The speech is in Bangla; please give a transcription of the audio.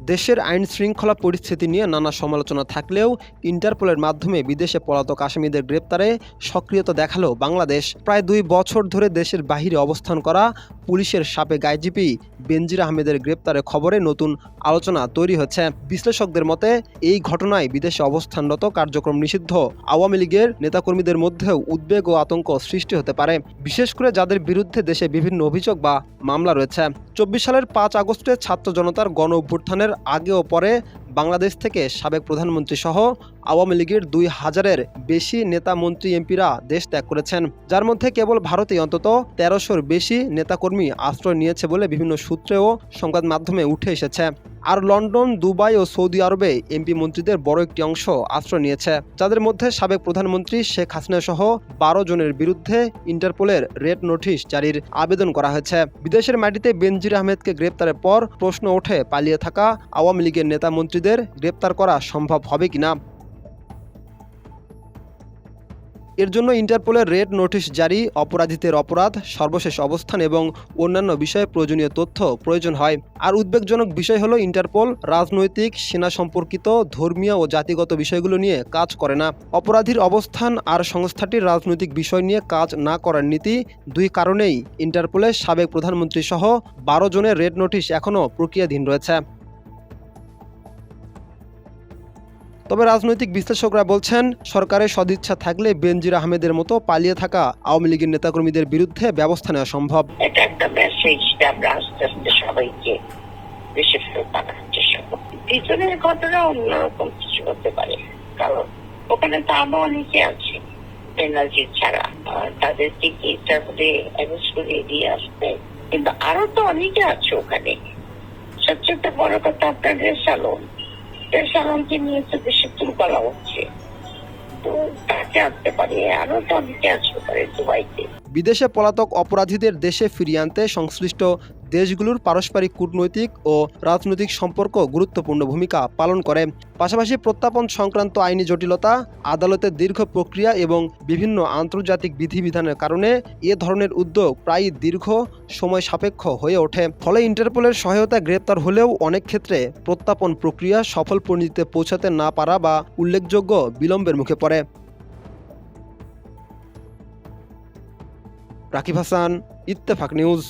দেশের আইন শৃঙ্খলা পরিস্থিতি নিয়ে নানা সমালোচনা থাকলেও ইন্টারপোলের মাধ্যমে বিদেশে পলাতক আসামিদের গ্রেপ্তারে সক্রিয়তা দেখালো বাংলাদেশ। প্রায় 2 বছর ধরে দেশের বাহিরে অবস্থান করা পুলিশের সাবেক আইজিপি বেনজির আহমেদের গ্রেপ্তারের খবরে নতুন আলোচনা তৈরি হচ্ছে। বিশ্লেষকদের মতে এই ঘটনায় বিদেশে অবস্থানরত কার্যক্রম নিষিদ্ধ আওয়ামী লীগের নেতাকর্মীদের মধ্যেও উদ্বেগ ও আতঙ্ক সৃষ্টি হতে পারে, বিশেষ করে যাদের বিরুদ্ধে দেশে বিভিন্ন অভিযোগ বা মামলা রয়েছে। 24 সালের 5 আগস্টে ছাত্র জনতার গণ অভ্যুত্থানের আগে ও পরে বাংলাদেশ থেকে সাবেক প্রধানমন্ত্রী সহ আওয়ামী লীগের 2000-এর বেশি নেতা মন্ত্রী এমপিরা দেশ ত্যাগ করেছেন, যার মধ্যে কেবল ভারতেই অন্তত 1300-র বেশি নেতাকর্মী আশ্রয় নিয়েছে বলে বিভিন্ন সূত্রে ও সংবাদ মাধ্যমে উঠে এসেছে। আর লন্ডন, দুবাই ও সৌদি আরবে এমপি মন্ত্রীদের বড় একটি অংশ আশ্রয় নিয়েছে, যাদের মধ্যে সাবেক প্রধানমন্ত্রী শেখ হাসিনা সহ 12 জনের বিরুদ্ধে ইন্টারপোলের রেড নোটিশ জারির আবেদন করা হয়েছে। বিদেশের মাটিতে বেনজির আহমেদকে গ্রেপ্তারের পর প্রশ্ন ওঠে, পালিয়ে থাকা আওয়ামী লীগের নেতা মন্ত্রীদের গ্রেপ্তার করা সম্ভব হবে কিনা। এর জন্য ইন্টারপোলের রেড নোটিশ জারি, অপরাধীদের অপরাধ, সর্বশেষ অবস্থান এবং অন্যান্য বিষয়ে প্রয়োজনীয় তথ্য প্রয়োজন হয়। আর উদ্বেগজনক বিষয় হলো ইন্টারপোল রাজনৈতিক, সেনা সম্পর্কিত, ধর্মীয় ও জাতিগত বিষয়গুলো নিয়ে কাজ করে না। অপরাধীর অবস্থান আর সংস্থাটির রাজনৈতিক বিষয় নিয়ে কাজ না করার নীতি, দুই কারণেই ইন্টারপোলের সাবেক প্রধানমন্ত্রী সহ 12 জনের রেড নোটিশ এখনও প্রক্রিয়াধীন রয়েছে। তবে রাজনৈতিক বিশ্লেষকরা বলছেন, সরকারের সদিচ্ছা থাকলে বেনজির আহমেদের মতো পালিয়ে থাকা আওয়ামী লীগের নেতাকর্মীদের বিরুদ্ধে ব্যবস্থা নেওয়া সম্ভব। এটা একটা মেসেজ আমরা আস্তে আস্তে সবাইকে দেশে ফেরত পাঠানোর চেষ্টা করছি। পিছনের ঘটনা অন্যরকম কিছু হতে পারে, কারণ ওখানে তো আরো অনেকে আছে বেনাজির ছাড়া, তাদেরকে কি তারপরে অ্যারেস্ট করে দিয়ে আসবে, কিন্তু আরো তো অনেকে আছে ওখানে। সবচেয়ে বড় কথা আপনার রেসালনকে নিয়ে তো দেশে তুলপালা হচ্ছে, তো তাকে আসতে পারে, আরো তো অনেকে আসতে পারে দুবাইতে। বিদেশে পলাতক অপরাধীদের দেশে ফিরিয়ে আনতে সংশ্লিষ্ট দেশগুলোর পারস্পরিক কূটনৈতিক ও রাজনৈতিক সম্পর্ক গুরুত্বপূর্ণ ভূমিকা পালন করে। পাশাপাশি প্রত্যাপন সংক্রান্ত আইনি জটিলতা, আদালতের দীর্ঘ প্রক্রিয়া এবং বিভিন্ন আন্তর্জাতিক বিধিবিধানের কারণে এ ধরনের উদ্যোগ প্রায়ই দীর্ঘ সময় সাপেক্ষ হয়ে ওঠে। ফলে ইন্টারপোলের সহায়তা গ্রেপ্তার হলেও অনেক ক্ষেত্রে প্রত্যাপন প্রক্রিয়া সফল পরিণতিতে পৌঁছাতে না পারা বা উল্লেখযোগ্য বিলম্বের মুখে পড়ে। রাকিব হাসান, ইত্তেফাক নিউজ।